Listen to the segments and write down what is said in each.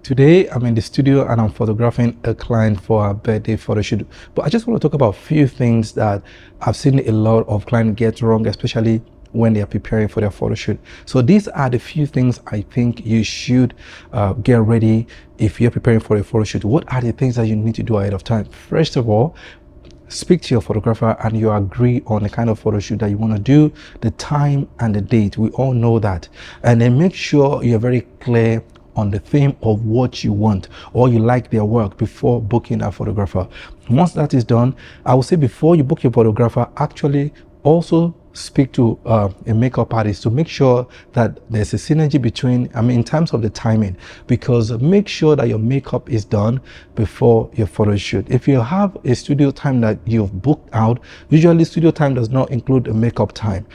Today, I'm in the studio and I'm photographing a client for a birthday photo shoot. But I just want to talk about a few things that I've seen a lot of clients get wrong, especially when they are preparing for their photo shoot. So these are the few things I think you should get ready if you're preparing for a photo shoot. What are the things that you need to do ahead of time? First of all, speak to your photographer and you agree on the kind of photo shoot that you want to do, the time and the date. We all know that. And then make sure you're very clear on the theme of what you want or you like their work before booking a photographer. Once that is done, I will say before you book your photographer, actually also speak to a makeup artist to make sure that there's a synergy between, in terms of the timing, because make sure that your makeup is done before your photo shoot. If you have a studio time that you've booked out, usually studio time does not include a makeup time.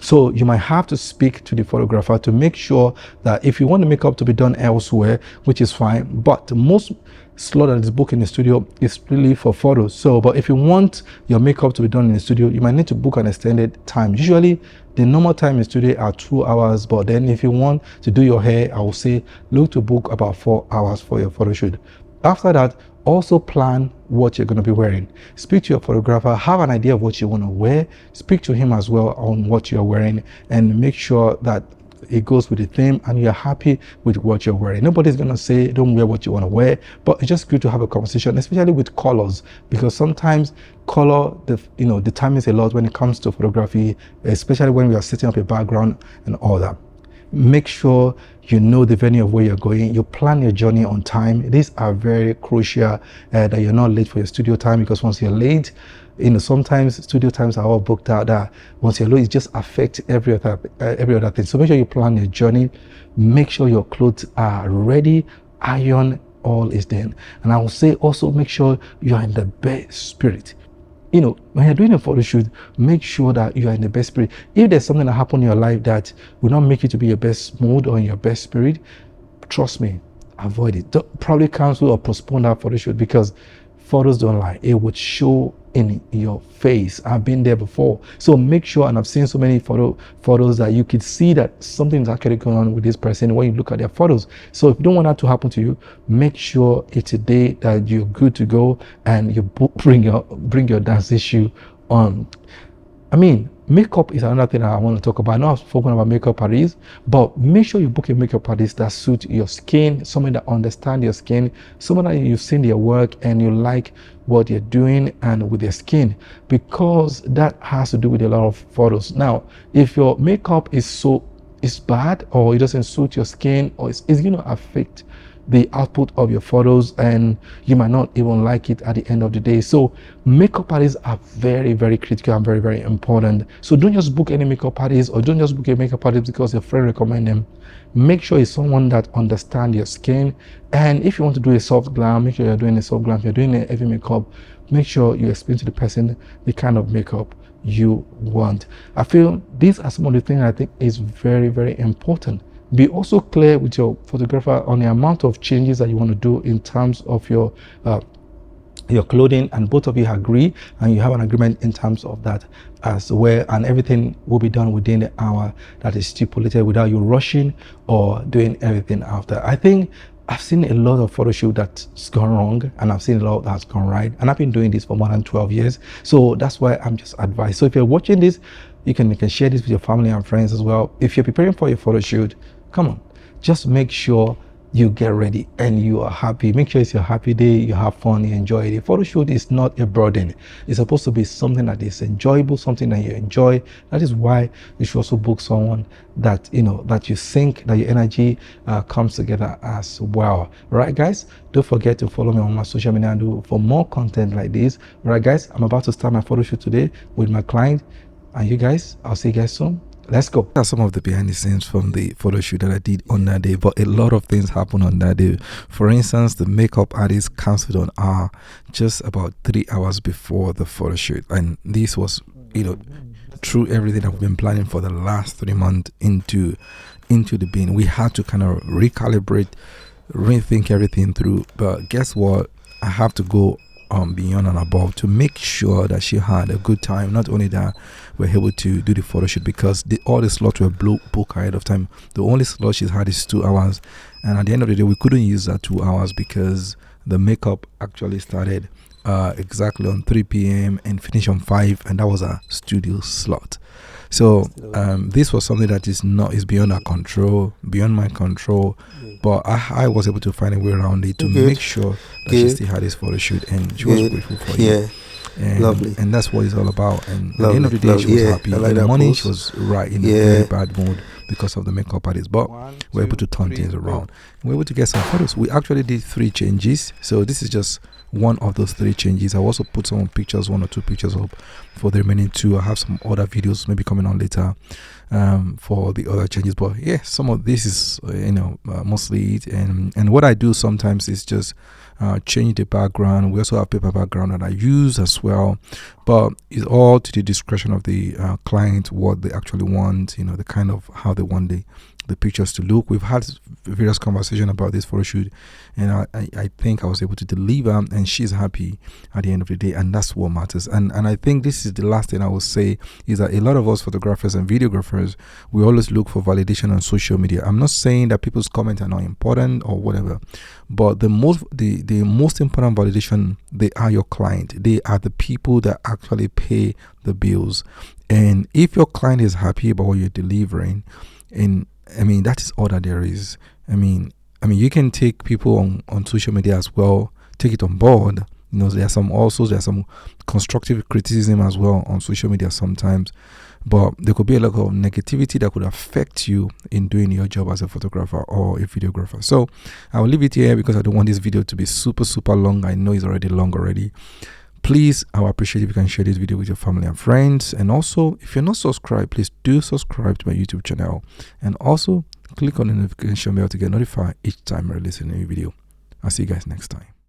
So you might have to speak to the photographer to make sure that if you want the makeup to be done elsewhere, which is fine, but most slot that is booked in the studio is really for photos. So, but if you want your makeup to be done in the studio, you might need to book an extended time. Usually the normal time in the studio are 2 hours, but then if you want to do your hair, I will say look to book about 4 hours for your photo shoot. After that, also plan what you're going to be wearing. Speak to your photographer, have an idea of what you want to wear, speak to him as well on what you're wearing, and make sure that it goes with the theme and you're happy with what you're wearing. Nobody's going to say don't wear what you want to wear, but it's just good to have a conversation, especially with colors, because sometimes color determines a lot when it comes to photography, especially when we are setting up a background and all that. Make sure you know the venue of where you're going. You plan your journey on time. These are very crucial, that you're not late for your studio time, because once you're late, sometimes studio times are all booked out. That once you're late, it just affects every other thing. So make sure you plan your journey. Make sure your clothes are ready, iron, all is done. And I will say also make sure you are in the best spirit. When you're doing a photo shoot, make sure that you are in the best spirit. If there's something that happened in your life that will not make you to be your best mood or in your best spirit, trust me, avoid it. Don't probably cancel or postpone that photo shoot, because photos don't lie. It would show in your face. I've been there before. So make sure, and I've seen so many photos that you could see that something's actually going on with this person when you look at their photos. So if you don't want that to happen to you, make sure it's a day that you're good to go and you bring your dance issue on. Makeup is another thing that I want to talk about. I know I've spoken about makeup artists, but make sure you book a makeup artist that suits your skin, someone that understands your skin, someone that you've seen their work and you like what they're doing and with their skin, because that has to do with a lot of photos. Now, if your makeup is bad or it doesn't suit your skin, or it's going to affect the output of your photos and you might not even like it at the end of the day. So makeup artists are very, very critical and very, very important. So don't just book any makeup artist, or don't just book a makeup artist because your friend recommend them. Make sure it's someone that understands your skin. And if you want to do a soft glam, make sure you're doing a soft glam. If you're doing a heavy makeup, make sure you explain to the person the kind of makeup you want. I feel these are some of the things I think is very, very important. Be also clear with your photographer on the amount of changes that you want to do in terms of your clothing, and both of you agree and you have an agreement in terms of that as well, and everything will be done within the hour that is stipulated without you rushing or doing everything after. I think I've seen a lot of photo shoot that's gone wrong, and I've seen a lot that's gone right, and I've been doing this for more than 12 years. So that's why I'm just advised. So if you're watching this, you can share this with your family and friends as well. If you're preparing for your photo shoot, come on, just make sure you get ready and you are happy. Make sure it's your happy day, you have fun, you enjoy it. A photo shoot is not a burden. It's supposed to be something that is enjoyable, something that you enjoy. That is why you should also book someone that that you think that your energy comes together as well. All right, guys, don't forget to follow me on my social media handle for more content like this. All right, guys, I'm about to start my photo shoot today with my client, and you guys, I'll see you guys soon. Let's go. These are some of the behind the scenes from the photo shoot that I did on that day, but a lot of things happened on that day. For instance, the makeup artist canceled on just about 3 hours before the photo shoot, and this was through everything that we've been planning for the last 3 months into the bin. We had to kind of recalibrate, rethink everything through. But guess what? I have to go beyond and above to make sure that she had a good time. Not only that, we're able to do the photo shoot because all the slots were booked ahead of time. The only slot she's had is 2 hours, and at the end of the day we couldn't use that 2 hours because the makeup actually started exactly on 3 p.m. and finished on 5, and that was a studio slot. So this was something that is beyond our control, beyond my control, but I was able to find a way around it to make sure that she still had this photo shoot, and she was grateful for it. And, lovely. And that's what it's all about. And at the end of the day, she was happy. In the morning, she was right in a very bad mood because of the makeup artist, but we're able to turn things around. We're able to get some photos. We actually did 3 changes, so this is just one of those 3 changes. I also put some pictures, 1 or 2 pictures up for the remaining 2. I have some other videos maybe coming on later for the other changes, but yeah, some of this is mostly it. And what I do sometimes is just change the background. We also have paper background that I use as well, but it's all to the discretion of the client, what they actually want, the kind of how they want the pictures to look. We've had various conversations about this photo shoot, and I think I was able to deliver, and she's happy at the end of the day, and that's what matters. And I think this is the last thing I will say, is that a lot of us photographers and videographers, we always look for validation on social media. I'm not saying that people's comments are not important or whatever, but the most important validation, they are your client. They are the people that actually pay the bills. And if your client is happy about what you're delivering, and that is all that there is. You can take people on social media as well, take it on board. There's some constructive criticism as well on social media sometimes, but there could be a lot of negativity that could affect you in doing your job as a photographer or a videographer. So I will leave it here because I don't want this video to be super long. I know it's already long already. Please, I would appreciate if you can share this video with your family and friends. And also, if you're not subscribed, please do subscribe to my YouTube channel. And also, click on the notification bell to get notified each time I release a new video. I'll see you guys next time.